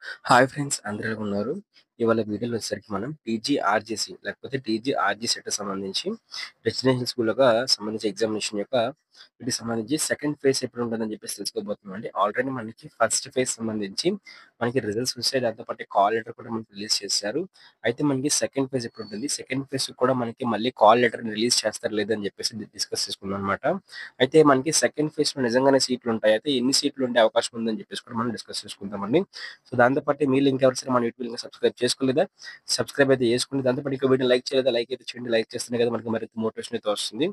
Hi friends అందరూ ఎలా ఉన్నారు? ఇవాళ వీడియోలో వచ్చేసరికి మనం టీజీఆర్జేసీ లేకపోతే టీజీఆర్జీ సెట్‌కి సంబంధించి రెసిడెన్షియల్ స్కూల్‌గా సంబంధించి ఎగ్జామినేషన్ యొక్క వీటికి సంబంధించి సెకండ్ ఫేజ్ ఎప్పుడు ఉంటుందని చెప్పేసి తెలుసుకోబోతున్నామండి. ఆల్రెడీ మనకి ఫస్ట్ ఫేజ్ సంబంధించి మనకి రిజల్ట్స్ వచ్చాయి. దాంతో పాటు కాల్ లెటర్ కూడా మనకి రిలీజ్ చేశారు. అయితే మనకి సెకండ్ ఫేజ్ ఎప్పుడు ఉంటుంది? సెకండ్ ఫేజ్ కూడా మనకి మళ్ళీ కాల్ లెటర్‌ని రిలీజ్ చేస్తారా లేదా అని చెప్పేసి డిస్కస్ చేసుకుందాం అన్నమాట. అయితే మనకి సెకండ్ ఫేజ్‌లో నిజంగానే సీట్లు ఉంటాయి. అయితే ఎన్ని సీట్లు ఉండే అవకాశం ఉందని చెప్పేసి కూడా మనం డిస్కస్ చేసుకుందామండి. సో దాంతో పాటు మీరు ఇంకెవరైనా మన యూట్యూబ్ లింక్ సబ్స్క్రైబ్ చేసుకోలేదా? సబ్స్క్రైబ్ అయితే చేసుకోండి. దాంతో పాటు ఇంకో వీడియో లైక్ చేయలేదా? లైక్ అయితే చేయండి. లైక్ చేస్తేనే కదా మనకి మరింత మోటివేషన్ అయితే వస్తుంది.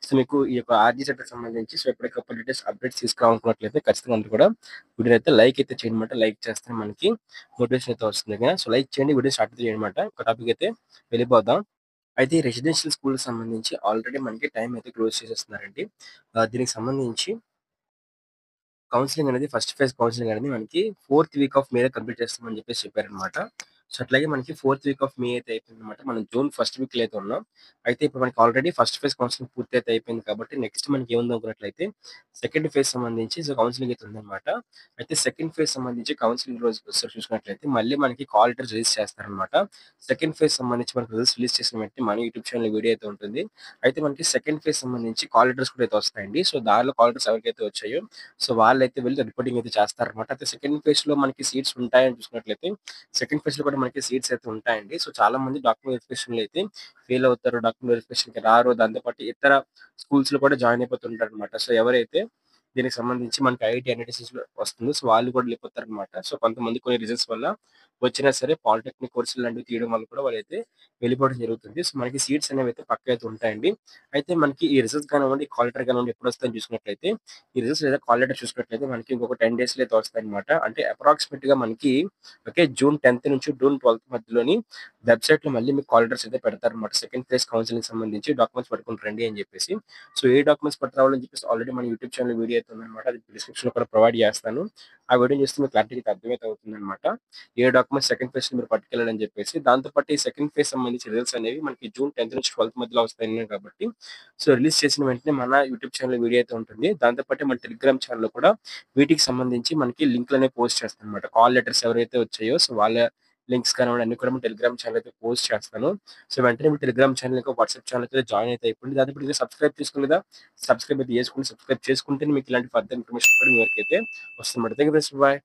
సో మీకు ఈ యొక్క ఆర్‌జీ సెట్‌కి సంబంధించి ఎప్పటికప్పుడు లేటెస్ట్ అప్డేట్స్ తీసుకురావాలనుకున్నట్లయితే ఖచ్చితంగా అందరూ కూడా వీడియోని అయితే లైక్ అయితే చేయండి మాట. లైక్ చేస్తేనే మనకి మోటివేషన్ అయితే వస్తుంది ఓకేనా. సో లైక్ చేయండి. వీడియో స్టార్ట్ చేయండి మాట. ఒక టాపిక్ అయితే వెళ్ళిపోదాం. అయితే ఈ రెసిడెన్షియల్ స్కూల్‌కి సంబంధించి ఆల్రెడీ మనకి టైం అయితే క్లోజ్ చేసేస్తున్నారండి. దీనికి సంబంధించి కౌన్సెలింగ్ అనేది ఫస్ట్ ఫేజ్ కౌన్సెలింగ్ అనేది మనకి ఫోర్త్ వీక్ ఆఫ్ మేలో కంప్లీట్ చేస్తామని చెప్పేసి చెప్పారనమాట. సో, అట్లాగే మనకి ఫోర్త్ వీక్ ఆఫ్ మే అయితే అయిపోయిందనమాట. మనం జూన్ ఫస్ట్ వీక్‌లో అయితే ఉన్నాం. అయితే ఇప్పుడు మనకి ఆల్రెడీ ఫస్ట్ ఫేజ్ కౌన్సెలింగ్ పూర్తి అయితే అయిపోయింది కాబట్టి నెక్స్ట్ మనకి ఏముంది అనుకున్నట్లయితే సెకండ్ ఫేజ్ సంబంధించి కౌన్సెలింగ్ అయితే ఉందనమాట. అయితే సెకండ్ ఫేజ్ సంబంధించి కౌన్సెలింగ్ రోజు ఒకసారి చూసుకున్నట్లయితే మళ్ళీ మనకి కాల్ లెటర్ రిలీజ్ చేస్తారనమాట. సెకండ్ ఫేజ్ సంబంధించి మనకి రిజల్ట్స్ రిలీజ్ చేసిన వెంటనే మన యూట్యూబ్ ఛానెల్‌లో వీడియో అయితే ఉంటుంది. అయితే మనకి సెకండ్ ఫేజ్ సంబంధించి కాల్ లెటర్స్ కూడా అయితే వస్తాయండి. సో, దానిలో కాల్ లెటర్స్ ఎవరికైతే వచ్చాయో సో వాళ్ళైతే వెళ్లి రిపోర్టింగ్ అయితే చేస్తారనమాట. అయితే సెకండ్ ఫేజ్‌లో మనకి సీట్స్ ఉంటాయని చూసుకున్నట్లయితే, సెకండ్ ఫేజ్‌లో కూడా మనకి సీట్స్ అయితే ఉంటాయండి. సో చాలా మంది డాక్యుమెంట్ వెరిఫికేషన్‌లో అయితే ఫెయిల్ అవుతారు. డాక్యుమెంట్ వెరిఫికేషన్‌కి రారు. దాంతో పాటు ఇతర స్కూల్స్‌లో కూడా జాయిన్ అయిపోతుంటారనమాట. సో ఎవరైతే దీనికి సంబంధించి మనకి ఐఐటీ, ఎన్‌ఐటీసీస్‌లో వస్తుందో సో వాళ్ళు కూడా వెళ్ళిపోతారనమాట. సో కొంతమంది కొన్ని రీజన్స్ వల్ల వచ్చినా సరే పాలిటెక్నిక్ కోర్సులు లాంటివి తీయడం వల్ల కూడా వాళ్ళైతే వెళ్ళిపోవడం జరుగుతుంది. సో మనకి సీట్స్ అనేవి అయితే పక్కా అయితే ఉంటాయండి. అయితే మనకి ఈ రిజల్ట్స్ కానివ్వండి, కాల్ లెటర్ కానివ్వండి ఎప్పుడొస్తాయని చూసుకున్నట్లయితే ఈ రిజల్ట్స్ లేదా కాల్ లెటర్ చూసుకున్నట్లయితే మనకి ఇంకొక 10 డేస్‌లో అయితే వస్తాయన్నమాట. అంటే అప్రాక్సిమేట్‌గా మనకి ఓకే. జూన్ 10థ్ నుంచి జూన్ 12థ్ మధ్యలోని వెబ్‌సైట్‌లో మళ్ళీ మీకు కాల్ లెటర్స్ అయితే పెడతారన్నమాట. సెకండ్ ఫేజ్ కౌన్సెలింగ్ సంబంధించి డాక్యుమెంట్స్ పట్టుకొని రండి అని చెప్పేసి. సో ఏ డాక్యుమెంట్స్ పట్టుకురావాలని చెప్పేసి ఆల్రెడీ మన యూట్యూబ్ ఛానెల్ వీడియో అయితే ఉందన్నమాట. అది డిస్క్రిప్షన్‌లో కూడా ప్రొవైడ్ చేస్తాను. ఆ వీడియోని చూస్తే మీకు క్లారిటీగా అయితే అర్థమైతే అవుతుందన్నమాట. ఏ డాక్యుమెంట్స్ సెకండ్ ఫేజ్‌లో మీరు పట్టుకెళ్ళాలని చెప్పేసి. దాంతో పాటు ఈ సెకండ్ ఫేజ్ సంబంధించి రిజల్ట్స్ అనేవి మనకి జూన్ 10థ్ నుంచి 12థ్ మధ్యలో వస్తాయన్నాను కాబట్టి సో రిలీజ్ చేసిన వెంటనే మన యూట్యూబ్ ఛానెల్‌లో వీడియో అయితే ఉంటుంది. దాంతో పాటు మన టెలిగ్రామ్ ఛానెల్‌లో కూడా వీటికి సంబంధించి మనకి లింకులనేవి పోస్ట్ చేస్తానన్నమాట. కాల్ లెటర్స్ ఎవరైతే వచ్చాయో సో వాళ్ళ లింక్స్ కానివ్వండి అన్ని కూడా మన టెలిగ్రామ్ ఛానెల్ అయితే పోస్ట్ చేస్తాను. సో వెంటనే మీ టెలిగ్రామ్ ఛానెల్ ఇంకా వాట్సాప్ ఛానెల్ అయితే జాయిన్ అయితే అయిపోండి. దాంతో పాటు ఇంకా సబ్స్క్రైబ్ చేసుకోలేదా? సబ్స్క్రైబ్ అయితే చేసుకోండి. సబ్స్క్రైబ్ చేసుకుంటేనే మీకు ఇలాంటి ఫర్దర్ ఇన్ఫర్మేషన్ కూడా మీ వరకైతే వస్తుందన్నమాట. Thank you friends. బాయ్.